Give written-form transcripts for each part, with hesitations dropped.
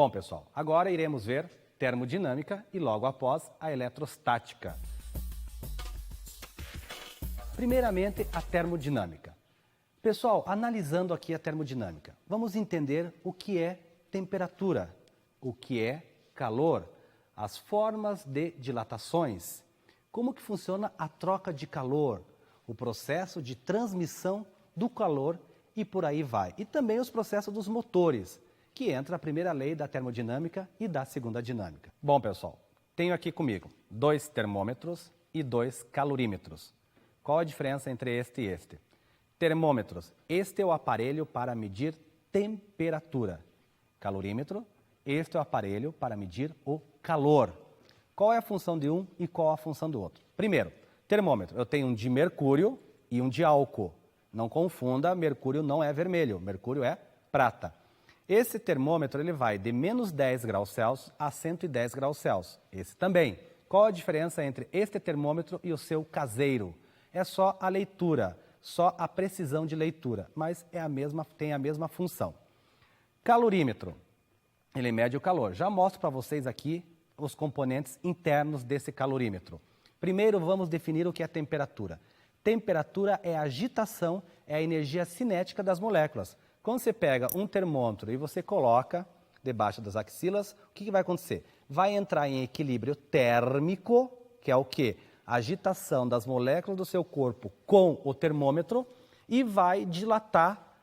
Bom, pessoal, agora iremos ver termodinâmica e logo após a eletrostática. Primeiramente, a termodinâmica. Pessoal, analisando aqui a termodinâmica, vamos entender o que é temperatura, o que é calor, as formas de dilatações, como que funciona a troca de calor, o processo de transmissão do calor e por aí vai. E também os processos dos motores, que entra a primeira lei da termodinâmica e da segunda dinâmica. Bom, pessoal, tenho aqui comigo 2 termômetros e 2 calorímetros. Qual a diferença entre este e este? Termômetros, este é o aparelho para medir temperatura. Calorímetro, este é o aparelho para medir o calor. Qual é a função de um e qual a função do outro? Primeiro, termômetro, eu tenho um de mercúrio e um de álcool. Não confunda, mercúrio não é vermelho, mercúrio é prata. Esse termômetro ele vai de menos 10 graus Celsius a 110 graus Celsius. Esse também. Qual a diferença entre este termômetro e o seu caseiro? É só a leitura, só a precisão de leitura, mas tem a mesma função. Calorímetro, ele mede o calor. Já mostro para vocês aqui os componentes internos desse calorímetro. Primeiro vamos definir o que é temperatura. Temperatura é a agitação, é a energia cinética das moléculas. Quando você pega um termômetro e você coloca debaixo das axilas, o que vai acontecer? Vai entrar em equilíbrio térmico, que é o quê? A agitação das moléculas do seu corpo com o termômetro e vai dilatar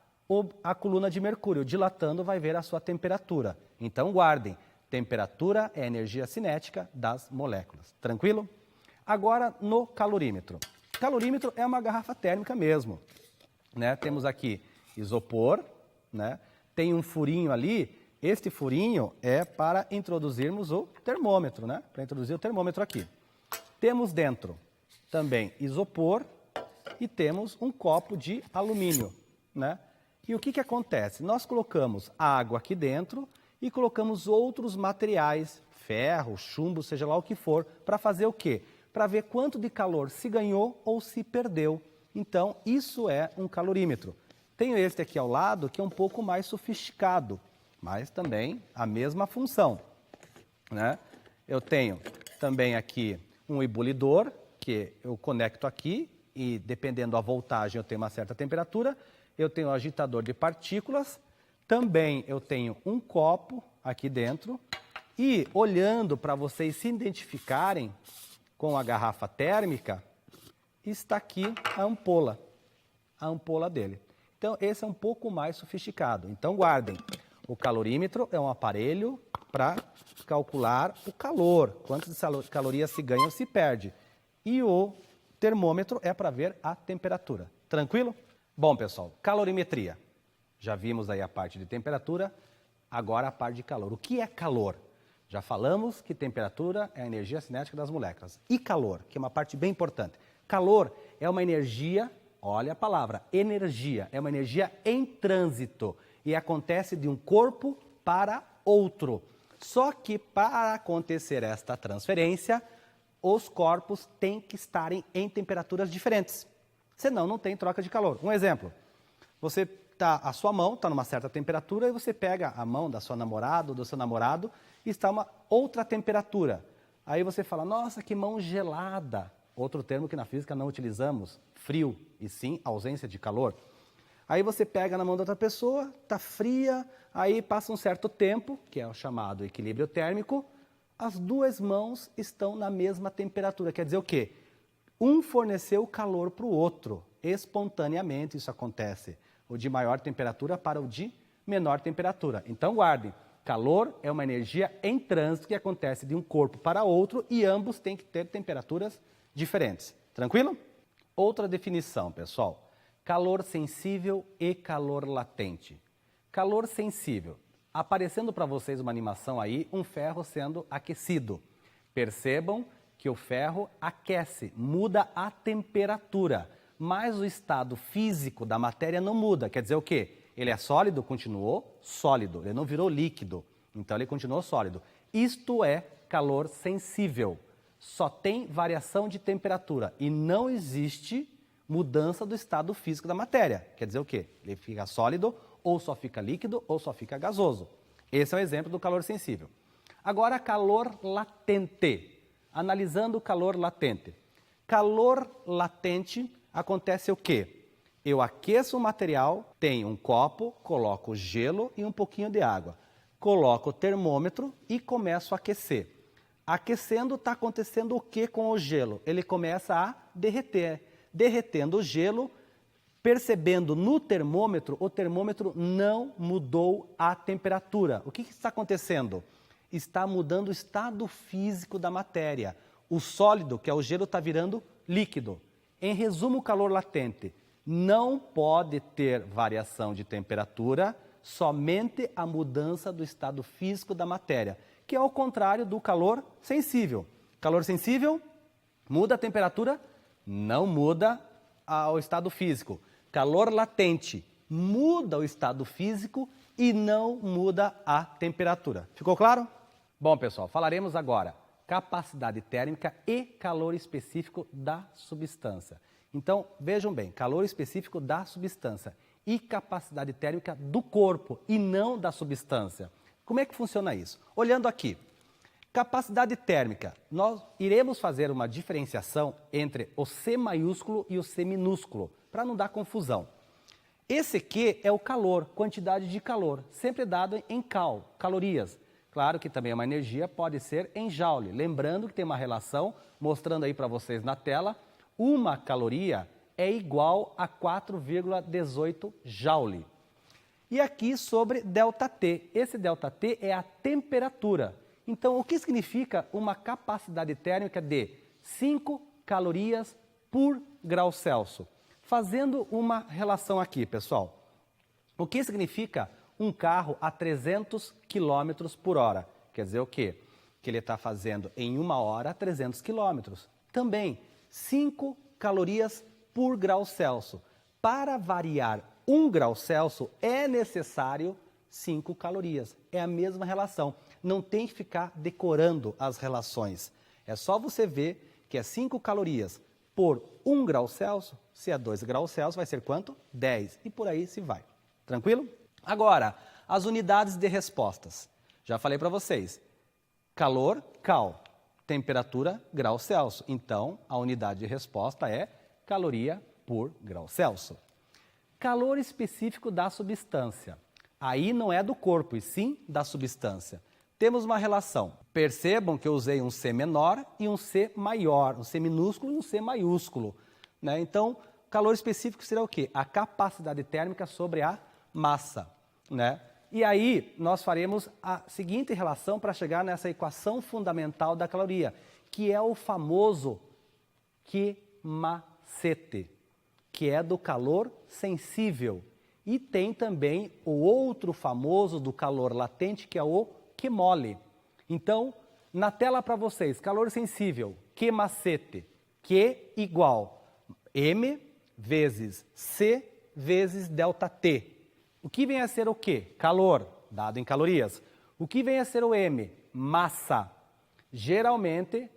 a coluna de mercúrio. Dilatando vai ver a sua temperatura. Então guardem, temperatura é a energia cinética das moléculas. Tranquilo? Agora no calorímetro. Calorímetro é uma garrafa térmica mesmo, né? Temos aqui isopor, né? Tem um furinho ali, este furinho é para introduzirmos o termômetro, né? Para introduzir o termômetro aqui. Temos dentro também isopor e temos um copo de alumínio, né? E o que acontece? Nós colocamos água aqui dentro e colocamos outros materiais, ferro, chumbo, seja lá o que for, para fazer o quê? Para ver quanto de calor se ganhou ou se perdeu. Então, isso é um calorímetro. Tenho este aqui ao lado, que é um pouco mais sofisticado, mas também a mesma função, né? Eu tenho também aqui um ebulidor, que eu conecto aqui e, dependendo da voltagem, eu tenho uma certa temperatura. Eu tenho um agitador de partículas. Também eu tenho um copo aqui dentro. E, olhando para vocês se identificarem com a garrafa térmica, está aqui a ampola dele. Então, esse é um pouco mais sofisticado. Então, guardem, o calorímetro é um aparelho para calcular o calor, quantas calorias se ganha ou se perde. E o termômetro é para ver a temperatura. Tranquilo? Bom, pessoal, calorimetria. Já vimos aí a parte de temperatura, agora a parte de calor. O que é calor? Já falamos que temperatura é a energia cinética das moléculas. E calor, que é uma parte bem importante. Calor é uma energia, olha a palavra, energia, é uma energia em trânsito e acontece de um corpo para outro. Só que para acontecer esta transferência, os corpos têm que estarem em temperaturas diferentes. Senão não tem troca de calor. Um exemplo, a sua mão está numa certa temperatura e você pega a mão da sua namorada ou do seu namorado e está uma outra temperatura. Aí você fala, nossa, que mão gelada. Outro termo que na física não utilizamos, frio, e sim ausência de calor. Aí você pega na mão da outra pessoa, está fria, aí passa um certo tempo, que é o chamado equilíbrio térmico, as duas mãos estão na mesma temperatura. Quer dizer o quê? Um forneceu calor para o outro, espontaneamente isso acontece. O de maior temperatura para o de menor temperatura. Então guardem, calor é uma energia em trânsito que acontece de um corpo para outro e ambos têm que ter temperaturas diferentes. Tranquilo? Outra definição, pessoal. Calor sensível e calor latente. Calor sensível. Aparecendo para vocês uma animação aí, um ferro sendo aquecido. Percebam que o ferro aquece, muda a temperatura, mas o estado físico da matéria não muda. Quer dizer o quê? Ele é sólido, continuou sólido. Ele não virou líquido, então ele continuou sólido. Isto é calor sensível. Só tem variação de temperatura e não existe mudança do estado físico da matéria. Quer dizer o quê? Ele fica sólido, ou só fica líquido, ou só fica gasoso. Esse é o exemplo do calor sensível. Agora, calor latente. Analisando o calor latente. Calor latente acontece o quê? Eu aqueço o material, tenho um copo, coloco gelo e um pouquinho de água. Coloco o termômetro e começo a aquecer. Aquecendo, está acontecendo o que com o gelo? Ele começa a derreter. Derretendo o gelo, percebendo no termômetro, o termômetro não mudou a temperatura. O que está acontecendo? Está mudando o estado físico da matéria. O sólido, que é o gelo, está virando líquido. Em resumo, o calor latente não pode ter variação de temperatura, somente a mudança do estado físico da matéria, que é o contrário do calor sensível. Calor sensível muda a temperatura, não muda o estado físico. Calor latente muda o estado físico e não muda a temperatura. Ficou claro? Bom, pessoal, falaremos agora capacidade térmica e calor específico da substância. Então, vejam bem, calor específico da substância e capacidade térmica do corpo e não da substância. Como é que funciona isso? Olhando aqui, capacidade térmica, nós iremos fazer uma diferenciação entre o C maiúsculo e o C minúsculo, para não dar confusão. Esse Q é o calor, quantidade de calor, sempre dado em calorias. Claro que também uma energia pode ser em joule. Lembrando que tem uma relação, mostrando aí para vocês na tela, uma caloria é igual a 4,18 joule. E aqui sobre ΔT. Esse ΔT é a temperatura. Então, o que significa uma capacidade térmica de 5 calorias por grau Celsius? Fazendo uma relação aqui, pessoal. O que significa um carro a 300 km por hora? Quer dizer o quê? Que ele está fazendo em 1 hora 300 km. Também 5 calorias por grau Celsius. Para variar 1 grau Celsius é necessário 5 calorias. É a mesma relação. Não tem que ficar decorando as relações. É só você ver que é 5 calorias por 1 grau Celsius. Se é 2 graus Celsius, vai ser quanto? 10. E por aí se vai. Tranquilo? Agora, as unidades de respostas. Já falei para vocês. Calor, cal. Temperatura, grau Celsius. Então, a unidade de resposta é caloria por grau Celsius. Calor específico da substância. Aí não é do corpo, e sim da substância. Temos uma relação. Percebam que eu usei um C menor e um C maior, um C minúsculo e um C maiúsculo. Né? Então, calor específico será o quê? A capacidade térmica sobre a massa. Né? E aí, nós faremos a seguinte relação para chegar nessa equação fundamental da caloria, que é o famoso Q-macete, que é do calor sensível. E tem também o outro famoso do calor latente, que é o Q-mole. Então, na tela para vocês, calor sensível, Q-macete, Q igual M vezes C vezes ΔT. O que vem a ser o Q? Calor, dado em calorias. O que vem a ser o M? Massa. Geralmente,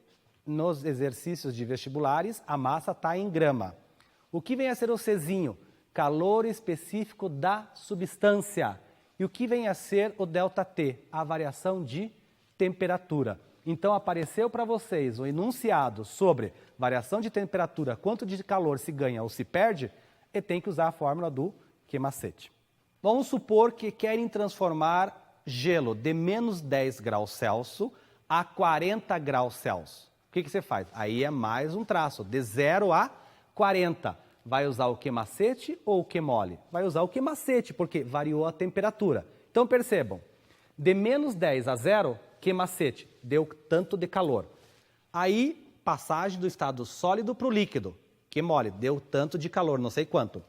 nos exercícios de vestibulares, a massa está em grama. O que vem a ser o Czinho? Calor específico da substância. E o que vem a ser o ΔT? A variação de temperatura. Então, apareceu para vocês o enunciado sobre variação de temperatura, quanto de calor se ganha ou se perde, e tem que usar a fórmula do Q-macete. Vamos supor que querem transformar gelo de menos 10 graus Celsius a 40 graus Celsius. O que você faz? Aí é mais um traço, de 0 a 40. Vai usar o Q-macete ou o Q-mole? Vai usar o Q-macete, porque variou a temperatura. Então percebam, de menos 10 a 0, Q-macete, deu tanto de calor. Aí, passagem do estado sólido para o líquido, Q-mole, deu tanto de calor, não sei quanto.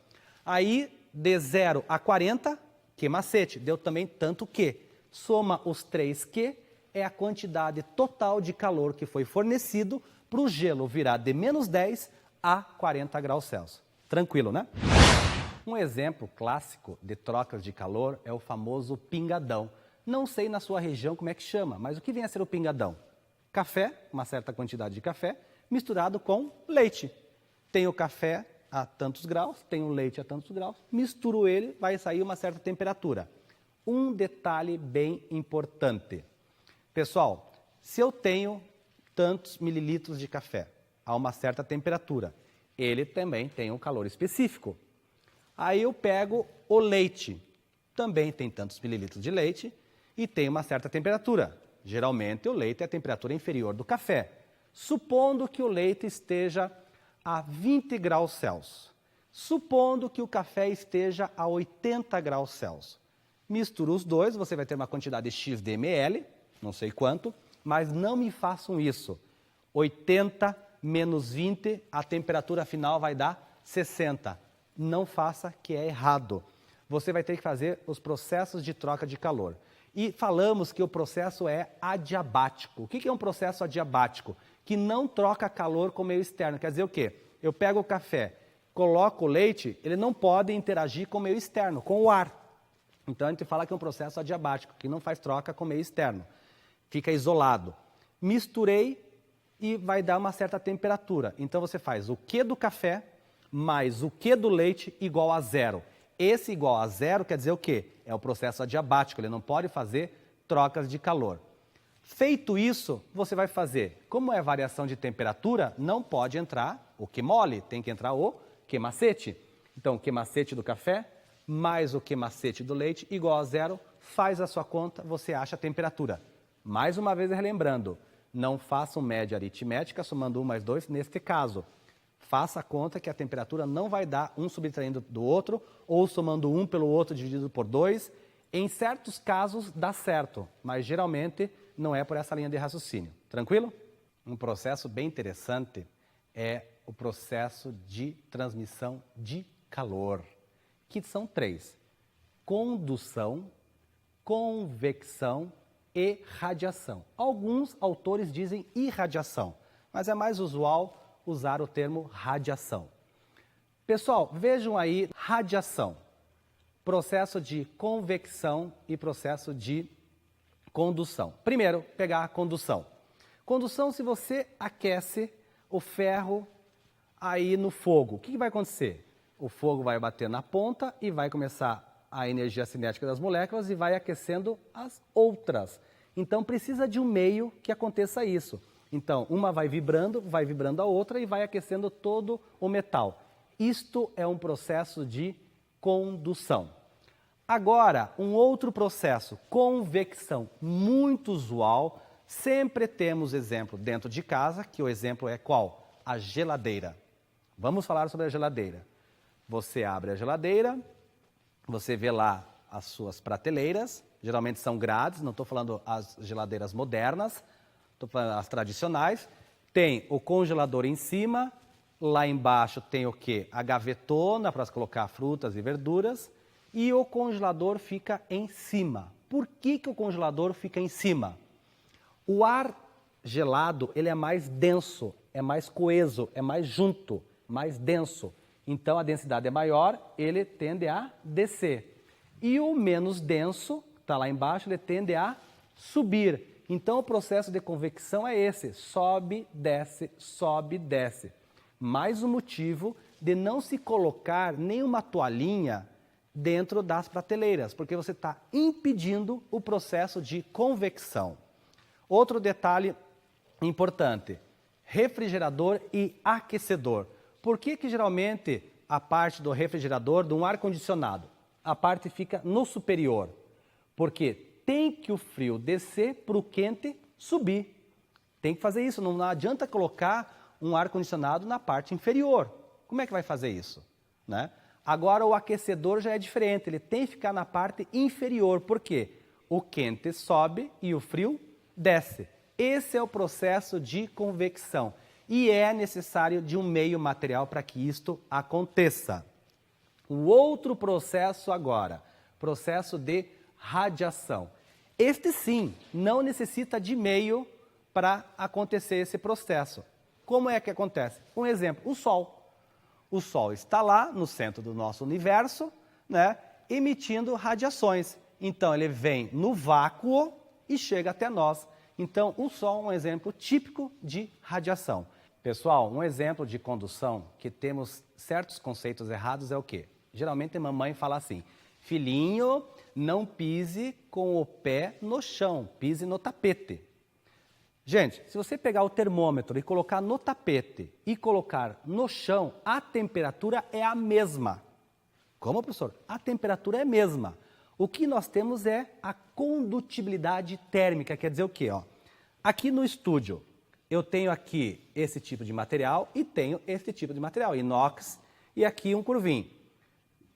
Aí, de 0 a 40, Q-macete, deu também tanto Q. Soma os 3 Q, é a quantidade total de calor que foi fornecido para o gelo virar de menos 10 a 40 graus Celsius. Tranquilo, né? Um exemplo clássico de trocas de calor é o famoso pingadão. Não sei na sua região como é que chama, mas o que vem a ser o pingadão? Café, uma certa quantidade de café, misturado com leite. Tem o café a tantos graus, tem o leite a tantos graus, misturo ele, vai sair uma certa temperatura. Um detalhe bem importante. Pessoal, se eu tenho tantos mililitros de café a uma certa temperatura, ele também tem um calor específico. Aí eu pego o leite, também tem tantos mililitros de leite e tem uma certa temperatura. Geralmente o leite é a temperatura inferior do café. Supondo que o leite esteja a 20 graus Celsius. Supondo que o café esteja a 80 graus Celsius. Mistura os dois, você vai ter uma quantidade X de ml, não sei quanto, mas não me façam isso. 80 menos 20, a temperatura final vai dar 60. Não faça, que é errado. Você vai ter que fazer os processos de troca de calor. E falamos que o processo é adiabático. O que é um processo adiabático? Que não troca calor com o meio externo. Quer dizer o quê? Eu pego o café, coloco o leite, ele não pode interagir com o meio externo, com o ar. Então a gente fala que é um processo adiabático, que não faz troca com o meio externo. Fica isolado. Misturei e vai dar uma certa temperatura. Então você faz o Q do café mais o Q do leite igual a zero. Esse igual a zero quer dizer o quê? É o processo adiabático, ele não pode fazer trocas de calor. Feito isso, você vai fazer, como é variação de temperatura, não pode entrar o Q mole, tem que entrar o Q macete. Então, o Q macete do café mais o Q macete do leite igual a zero, faz a sua conta, você acha a temperatura. Mais uma vez relembrando, não façam média aritmética somando 1 mais 2 neste caso. Faça a conta que a temperatura não vai dar um subtraindo do outro ou somando um pelo outro dividido por 2. Em certos casos dá certo, mas geralmente não é por essa linha de raciocínio. Tranquilo? Um processo bem interessante é o processo de transmissão de calor, que são 3. Condução, convecção e radiação. Alguns autores dizem irradiação, mas é mais usual usar o termo radiação. Pessoal, vejam aí radiação, processo de convecção e processo de condução. Primeiro, pegar a condução. Condução, se você aquece o ferro aí no fogo, o que vai acontecer? O fogo vai bater na ponta e vai começar a energia cinética das moléculas e vai aquecendo as outras. Então, precisa de um meio que aconteça isso. Então, uma vai vibrando a outra e vai aquecendo todo o metal. Isto é um processo de condução. Agora, um outro processo, convecção, muito usual. Sempre temos exemplo dentro de casa, que o exemplo é qual? A geladeira. Vamos falar sobre a geladeira. Você abre a geladeira, você vê lá as suas prateleiras, geralmente são grades, não estou falando as geladeiras modernas, estou falando as tradicionais. Tem o congelador em cima, lá embaixo tem o quê? A gavetona para colocar frutas e verduras e o congelador fica em cima. Por que o congelador fica em cima? O ar gelado ele é mais denso, é mais coeso, é mais junto, mais denso. Então a densidade é maior, ele tende a descer. E o menos denso, está lá embaixo, ele tende a subir. Então o processo de convecção é esse, sobe, desce, mais um motivo de não se colocar nenhuma toalhinha dentro das prateleiras, porque você está impedindo o processo de convecção. Outro detalhe importante, refrigerador e aquecedor. Por que geralmente a parte do refrigerador, de um ar-condicionado, a parte fica no superior? Porque tem que o frio descer para o quente subir. Tem que fazer isso, não adianta colocar um ar-condicionado na parte inferior. Como é que vai fazer isso? Né? Agora o aquecedor já é diferente, ele tem que ficar na parte inferior. Por quê? O quente sobe e o frio desce. Esse é o processo de convecção. E é necessário de um meio material para que isto aconteça. O outro processo agora, processo de radiação. Este sim, não necessita de meio para acontecer esse processo. Como é que acontece? Um exemplo, o Sol. O Sol está lá no centro do nosso universo, né, emitindo radiações. Então ele vem no vácuo e chega até nós. Então o Sol é um exemplo típico de radiação. Pessoal, um exemplo de condução que temos certos conceitos errados é o quê? Geralmente a mamãe fala assim, Filhinho, não pise com o pé no chão, pise no tapete. Gente, se você pegar o termômetro e colocar no tapete e colocar no chão, a temperatura é a mesma. Como, professor? A temperatura é a mesma. O que nós temos é a condutibilidade térmica, quer dizer o quê? Ó? Aqui no estúdio, eu tenho aqui esse tipo de material e tenho esse tipo de material, inox, e aqui um curvinho.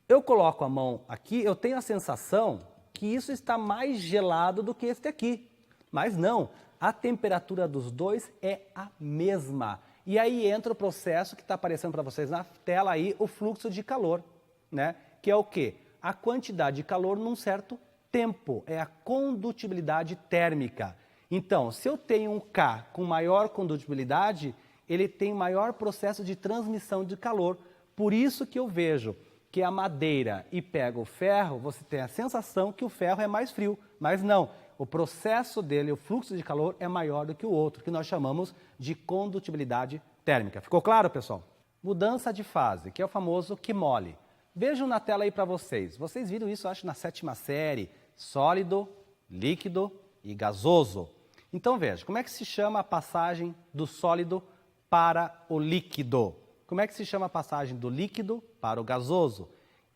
Eu coloco a mão aqui, eu tenho a sensação que isso está mais gelado do que este aqui. Mas não, a temperatura dos dois é a mesma. E aí entra o processo que está aparecendo para vocês na tela aí, o fluxo de calor, né? Que é o quê? A quantidade de calor num certo tempo, é a condutibilidade térmica. Então, se eu tenho um K com maior condutibilidade, ele tem maior processo de transmissão de calor. Por isso que eu vejo que a madeira e pega o ferro, você tem a sensação que o ferro é mais frio, mas não. O processo dele, o fluxo de calor é maior do que o outro, que nós chamamos de condutibilidade térmica. Ficou claro, pessoal? Mudança de fase, que é o famoso QMOL. Vejam na tela aí para vocês. Vocês viram isso, acho, na 7ª série. Sólido, líquido e gasoso. Então veja, como é que se chama a passagem do sólido para o líquido? Como é que se chama a passagem do líquido para o gasoso?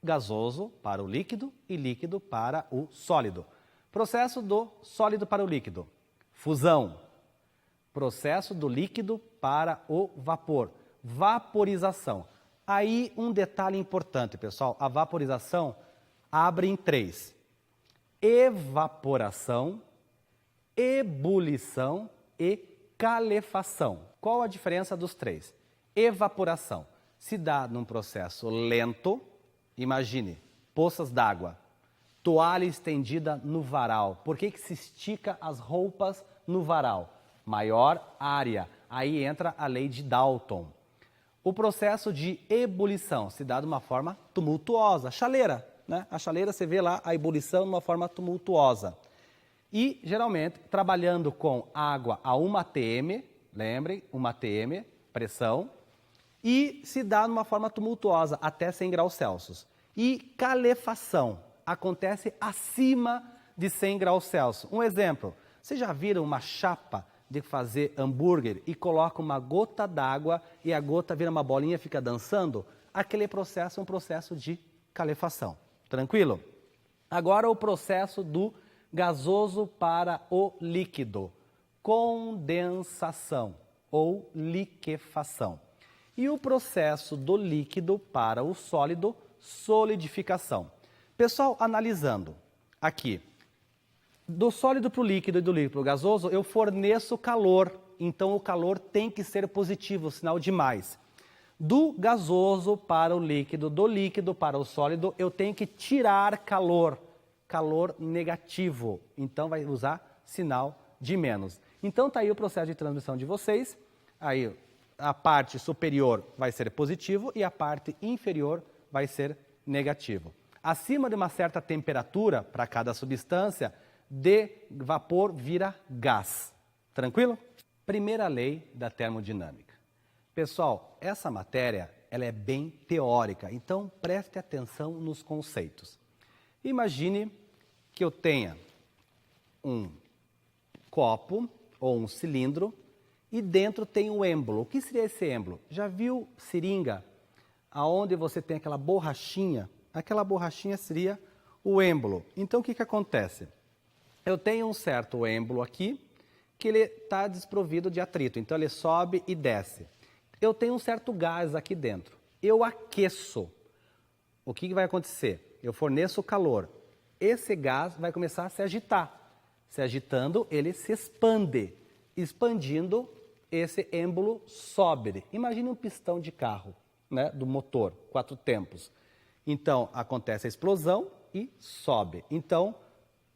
Gasoso para o líquido e líquido para o sólido. Processo do sólido para o líquido. Fusão. Processo do líquido para o vapor. Vaporização. Aí um detalhe importante, pessoal. A vaporização abre em 3. Evaporação, ebulição e calefação. Qual a diferença dos 3? Evaporação se dá num processo lento. Imagine, poças d'água, toalha estendida no varal. Por que se estica as roupas no varal? Maior área. Aí entra a lei de Dalton. O processo de ebulição se dá de uma forma tumultuosa. Chaleira, né? A chaleira, você vê lá a ebulição de uma forma tumultuosa. E, geralmente, trabalhando com água a 1 atm, lembrem, 1 atm, pressão, e se dá de uma forma tumultuosa, até 100 graus Celsius. E calefação acontece acima de 100 graus Celsius. Um exemplo, vocês já viram uma chapa de fazer hambúrguer e coloca uma gota d'água e a gota vira uma bolinha e fica dançando? Aquele processo é um processo de calefação. Tranquilo? Agora o processo do gasoso para o líquido. Condensação ou liquefação. E o processo do líquido para o sólido, solidificação. Pessoal, analisando aqui, do sólido para o líquido e do líquido para o gasoso, eu forneço calor, então o calor tem que ser positivo, sinal de mais. Do gasoso para o líquido, do líquido para o sólido, eu tenho que tirar calor, calor negativo, então vai usar sinal de menos. Então está aí o processo de transmissão de vocês, aí a parte superior vai ser positivo e a parte inferior vai ser negativo. Acima de uma certa temperatura para cada substância, de vapor vira gás. Tranquilo? Primeira lei da termodinâmica. Pessoal, essa matéria ela é bem teórica, então preste atenção nos conceitos. Imagine que eu tenha um copo ou um cilindro e dentro tem um êmbolo. O que seria esse êmbolo? Já viu seringa, aonde você tem aquela borrachinha? Aquela borrachinha seria o êmbolo. Então o que acontece? Eu tenho um certo êmbolo aqui, que ele está desprovido de atrito, então ele sobe e desce. Eu tenho um certo gás aqui dentro. Eu aqueço. O que vai acontecer? Eu forneço calor. Esse gás vai começar a se agitar. Se agitando, ele se expande. Expandindo, esse êmbolo sobe. Imagine um pistão de carro, né, do motor, 4 tempos. Então, acontece a explosão e sobe. Então,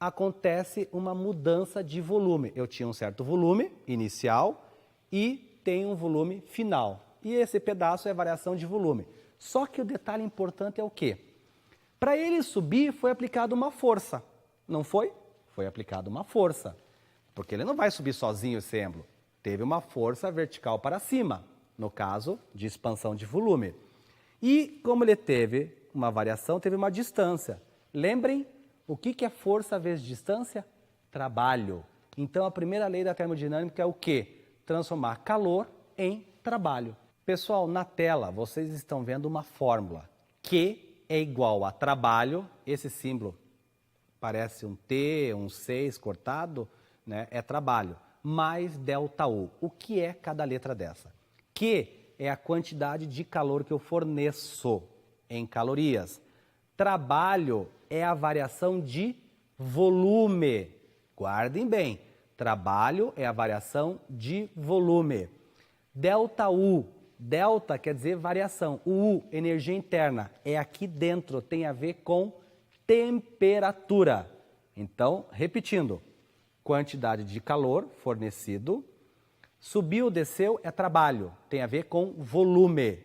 acontece uma mudança de volume. Eu tinha um certo volume inicial e tenho um volume final. E esse pedaço é variação de volume. Só que o detalhe importante é o quê? Para ele subir, foi aplicada uma força. Não foi? Foi aplicada uma força. Porque ele não vai subir sozinho esse êmbolo. Teve uma força vertical para cima, no caso de expansão de volume. E como ele teve uma variação, teve uma distância. Lembrem, o que é força vezes distância? Trabalho. Então, a primeira lei da termodinâmica é o quê? Transformar calor em trabalho. Pessoal, na tela vocês estão vendo uma fórmula. Q é igual a trabalho, esse símbolo parece um T, um 6 cortado, né? É trabalho, mais ΔU. O que é cada letra dessa? Q é a quantidade de calor que eu forneço em calorias. Trabalho é a variação de volume. Guardem bem, trabalho é a variação de volume. ΔU, delta quer dizer variação. O U, energia interna, é aqui dentro, tem a ver com temperatura. Então, repetindo, quantidade de calor fornecido, subiu, desceu é trabalho, tem a ver com volume.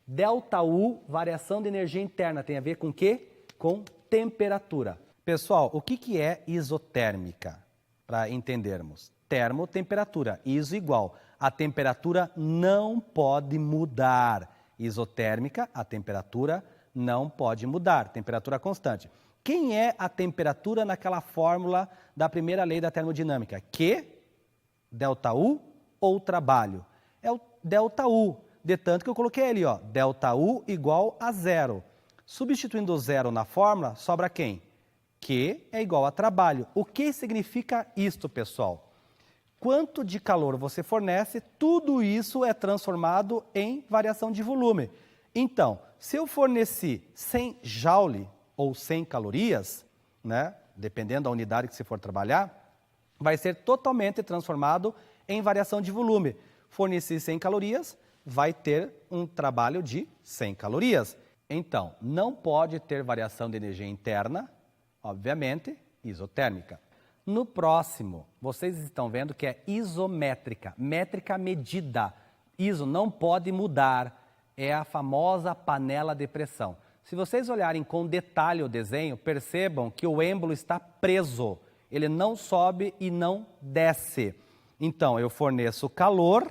ΔU, variação de energia interna, tem a ver com o quê? Com temperatura. Pessoal, o que é isotérmica? Para entendermos. Termotemperatura, iso igual. A temperatura não pode mudar. Isotérmica, a temperatura não pode mudar. Temperatura constante. Quem é a temperatura naquela fórmula da primeira lei da termodinâmica? Q, ΔU ou trabalho? É o ΔU. De tanto que eu coloquei ali, ó, ΔU igual a zero. Substituindo o zero na fórmula, sobra quem? Q é igual a trabalho. O que significa isto, pessoal? Quanto de calor você fornece, tudo isso é transformado em variação de volume. Então, se eu forneci 100 joule ou 100 calorias, né, dependendo da unidade que você for trabalhar, vai ser totalmente transformado em variação de volume. Forneci 100 calorias, vai ter um trabalho de 100 calorias. Então, não pode ter variação de energia interna, obviamente, isotérmica. No próximo, vocês estão vendo que é isométrica, métrica medida. Iso não pode mudar, é a famosa panela de pressão. Se vocês olharem com detalhe o desenho, percebam que o êmbolo está preso. Ele não sobe e não desce. Então, eu forneço calor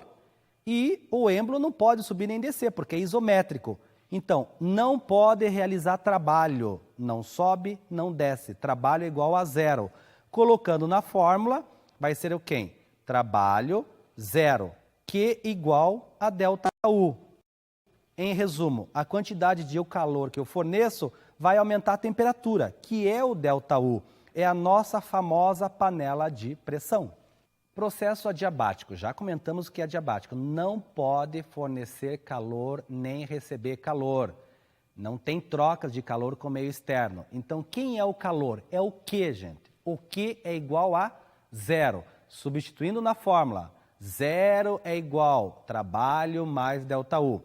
e o êmbolo não pode subir nem descer, porque é isométrico. Então, não pode realizar trabalho. Não sobe, não desce. Trabalho é igual a zero. Colocando na fórmula, vai ser o quê? Trabalho zero. Q igual a ΔU. Em resumo, a quantidade de calor que eu forneço vai aumentar a temperatura, que é o ΔU. É a nossa famosa panela de pressão. Processo adiabático. Já comentamos que é adiabático. Não pode fornecer calor nem receber calor. Não tem trocas de calor com o meio externo. Então, quem é o calor? É o Q, gente. O Q é igual a zero. Substituindo na fórmula, zero é igual trabalho mais ΔU.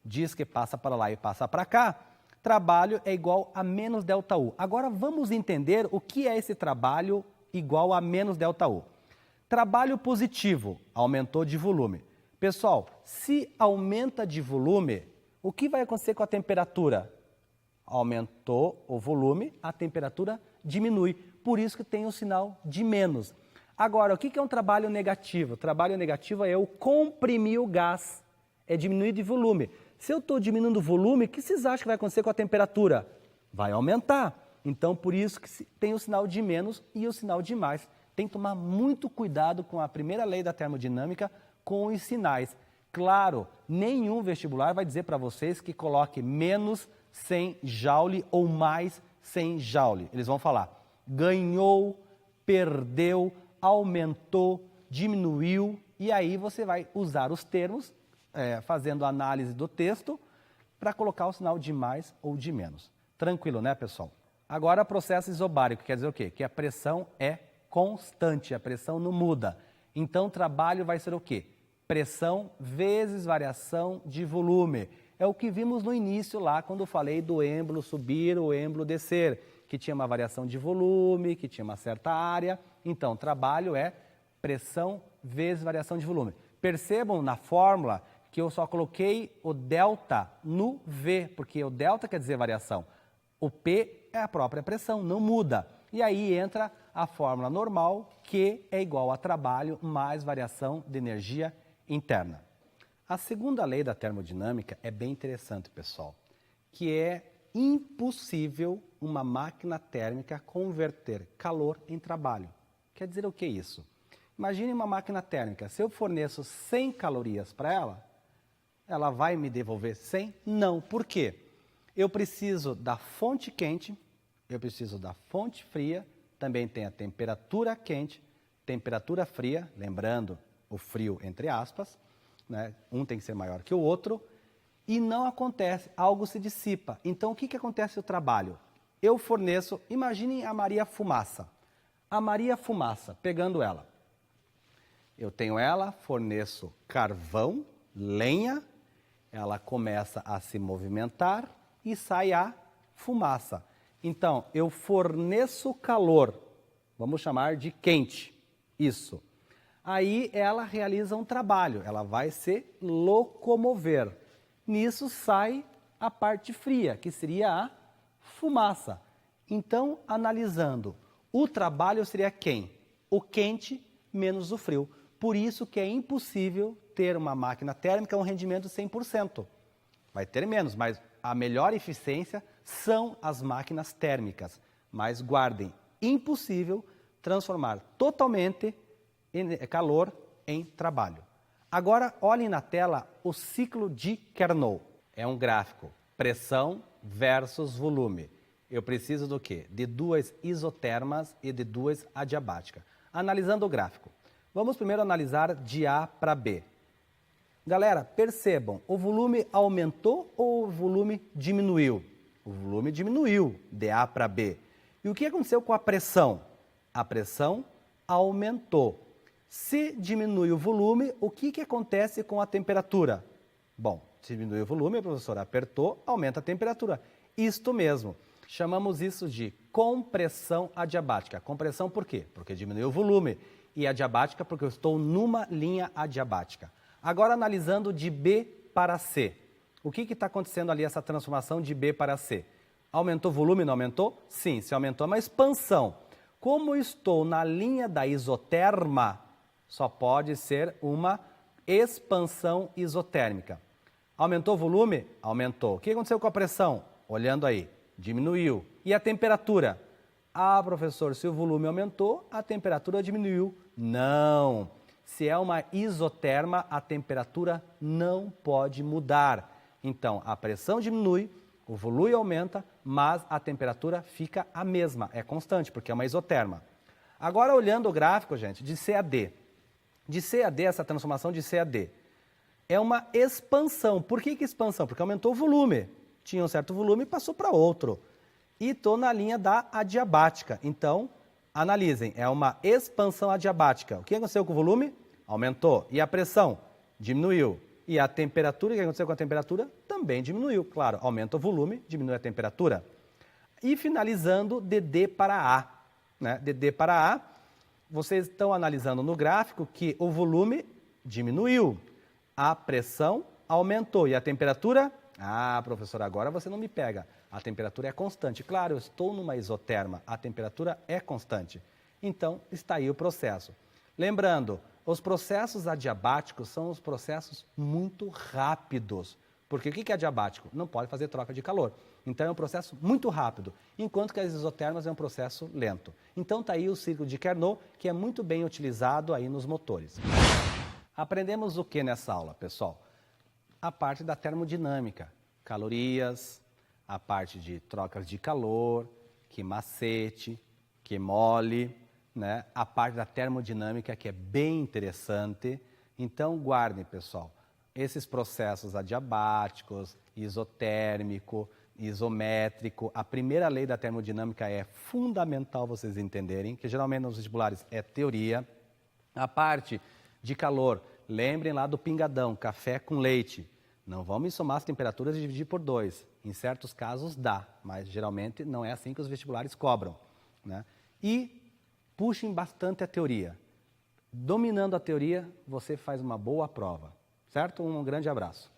Diz que passa para lá e passa para cá. Trabalho é igual a menos ΔU. Agora vamos entender o que é esse trabalho igual a menos ΔU. Trabalho positivo, aumentou de volume. Pessoal, se aumenta de volume, o que vai acontecer com a temperatura? Aumentou o volume, a temperatura diminui. Por isso que tem o sinal de menos. Agora, o que é um trabalho negativo? O trabalho negativo é eu comprimir o gás, é diminuir de volume. Se eu estou diminuindo o volume, o que vocês acham que vai acontecer com a temperatura? Vai aumentar. Então, por isso que tem o sinal de menos e o sinal de mais. Tem que tomar muito cuidado com a primeira lei da termodinâmica, com os sinais. Claro, nenhum vestibular vai dizer para vocês que coloque menos 100 joule ou mais 100 joule. Eles vão falar ganhou, perdeu, aumentou, diminuiu, e aí você vai usar os termos, fazendo a análise do texto, para colocar o sinal de mais ou de menos. Tranquilo, né, pessoal? Agora, processo isobárico, quer dizer o quê? Que a pressão é constante, a pressão não muda. Então, o trabalho vai ser o quê? Pressão vezes variação de volume. É o que vimos no início lá, quando eu falei do êmbolo subir, o êmbolo descer, que tinha uma variação de volume, que tinha uma certa área. Então, trabalho é pressão vezes variação de volume. Percebam na fórmula que eu só coloquei o delta no V, porque o delta quer dizer variação. O P é a própria pressão, não muda. E aí entra a fórmula normal, que é igual a trabalho mais variação de energia interna. A segunda lei da termodinâmica é bem interessante, pessoal, que é impossível uma máquina térmica converter calor em trabalho. Quer dizer o que é isso? Imagine uma máquina térmica, se eu forneço 100 calorias para ela, ela vai me devolver 100? Não. Por quê? Eu preciso da fonte quente, eu preciso da fonte fria, também tem a temperatura quente, temperatura fria, lembrando o frio entre aspas, né? Um tem que ser maior que o outro, e não acontece, algo se dissipa. Então, o que acontece no trabalho? Eu forneço, imaginem a Maria Fumaça. A Maria Fumaça, pegando ela. Eu tenho ela, forneço carvão, lenha, ela começa a se movimentar e sai a fumaça. Então, eu forneço calor, vamos chamar de quente, isso. Aí ela realiza um trabalho, ela vai se locomover. Nisso sai a parte fria, que seria a fumaça. Então, analisando, o trabalho seria quem? O quente menos o frio. Por isso que é impossível ter uma máquina térmica um rendimento de 100%. Vai ter menos, mas a melhor eficiência são as máquinas térmicas. Mas guardem, impossível transformar totalmente calor em trabalho. Agora, olhem na tela o ciclo de Carnot. É um gráfico, pressão versus volume. Eu preciso do quê? De duas isotermas e de duas adiabáticas. Analisando o gráfico, vamos primeiro analisar de A para B. Galera, percebam, o volume aumentou ou o volume diminuiu? O volume diminuiu de A para B. E o que aconteceu com a pressão? A pressão aumentou. Se diminui o volume, o que acontece com a temperatura? Bom, se diminui o volume, a professora apertou, aumenta a temperatura. Isto mesmo. Chamamos isso de compressão adiabática. Compressão por quê? Porque diminuiu o volume. E adiabática porque eu estou numa linha adiabática. Agora analisando de B para C. O que está acontecendo ali, essa transformação de B para C? Aumentou o volume, não aumentou? Sim, se aumentou é uma expansão. Como estou na linha da isoterma, só pode ser uma expansão isotérmica. Aumentou o volume? Aumentou. O que aconteceu com a pressão? Olhando aí, diminuiu. E a temperatura? Ah, professor, se o volume aumentou, a temperatura diminuiu. Não. Se é uma isoterma, a temperatura não pode mudar. Então, a pressão diminui, o volume aumenta, mas a temperatura fica a mesma, é constante, porque é uma isoterma. Agora, olhando o gráfico, gente, de C a D. De C a D, essa transformação de C a D, é uma expansão. Por que expansão? Porque aumentou o volume. Tinha um certo volume e passou para outro. E estou na linha da adiabática. Então, analisem, é uma expansão adiabática. O que aconteceu com o volume? Aumentou. E a pressão? Diminuiu. E a temperatura, o que aconteceu com a temperatura? Também diminuiu. Claro, aumenta o volume, diminui a temperatura. E finalizando, de D para A. Né? De D para A, vocês estão analisando no gráfico que o volume diminuiu, a pressão aumentou e a temperatura? Ah, professor, agora você não me pega. A temperatura é constante. Claro, eu estou numa isoterma, a temperatura é constante. Então, está aí o processo. Lembrando, os processos adiabáticos são os processos muito rápidos. Porque o que é adiabático? Não pode fazer troca de calor. Então é um processo muito rápido, enquanto que as isotermas é um processo lento. Então está aí o ciclo de Carnot, que é muito bem utilizado aí nos motores. Aprendemos o que nessa aula, pessoal? A parte da termodinâmica, calorias, a parte de trocas de calor, que macete, que mole, né? A parte da termodinâmica que é bem interessante. Então guardem, pessoal, esses processos adiabáticos, isotérmico, isométrico. A primeira lei da termodinâmica é fundamental vocês entenderem, que geralmente nos vestibulares é teoria. A parte de calor, lembrem lá do pingadão, café com leite. Não vamos somar as temperaturas e dividir por 2. Em certos casos dá, mas geralmente não é assim que os vestibulares cobram, né? E puxem bastante a teoria. Dominando a teoria, você faz uma boa prova, certo? Um grande abraço.